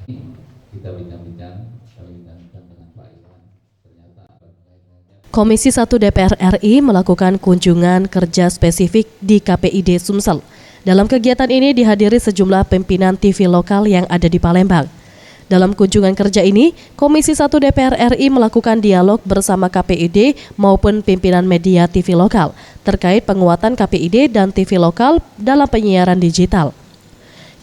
Kita bincang-bincang dengan Pak Iwan. Komisi 1 DPR RI melakukan kunjungan kerja spesifik di KPID Sumsel. Dalam kegiatan ini dihadiri sejumlah pimpinan TV lokal yang ada di Palembang. Dalam kunjungan kerja ini, Komisi 1 DPR RI melakukan dialog bersama KPID maupun pimpinan media TV lokal terkait penguatan KPID dan TV lokal dalam penyiaran digital.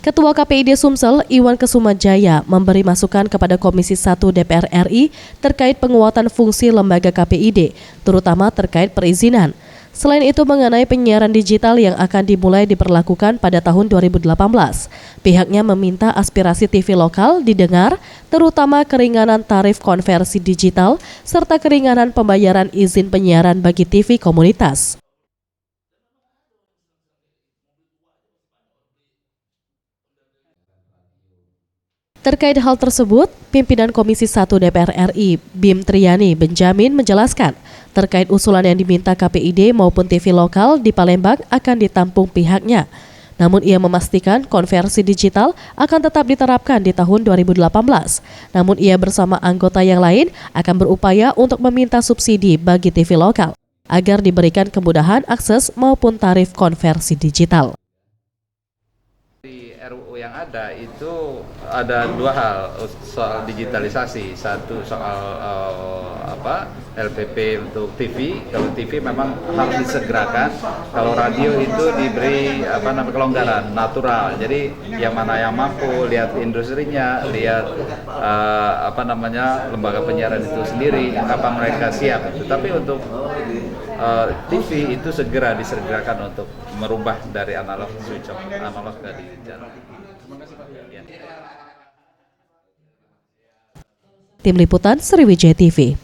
Ketua KPID Sumsel, Iwan Kesumajaya, memberi masukan kepada Komisi 1 DPR RI terkait penguatan fungsi lembaga KPID, terutama terkait perizinan. Selain itu mengenai penyiaran digital yang akan dimulai diberlakukan pada tahun 2018, pihaknya meminta aspirasi TV lokal didengar, terutama keringanan tarif konversi digital serta keringanan pembayaran izin penyiaran bagi TV komunitas. Terkait hal tersebut, pimpinan Komisi 1 DPR RI, Bim Triani Benjamin menjelaskan, terkait usulan yang diminta KPID maupun TV lokal di Palembang akan ditampung pihaknya. Namun ia memastikan konversi digital akan tetap diterapkan di tahun 2018. Namun ia bersama anggota yang lain akan berupaya untuk meminta subsidi bagi TV lokal agar diberikan kemudahan akses maupun tarif konversi digital. Di RUU yang ada itu ada dua hal soal digitalisasi, satu soal LPP untuk TV. Kalau TV memang harus disegerakan, kalau radio itu diberi kelonggaran natural. Jadi yang mana yang mampu, lihat industrinya, lihat lembaga penyiaran itu sendiri kapan mereka siap. Tetapi untuk TV itu segera disegerakan untuk merubah dari analog switch off analog ke digital. Tim Liputan Sriwijaya TV.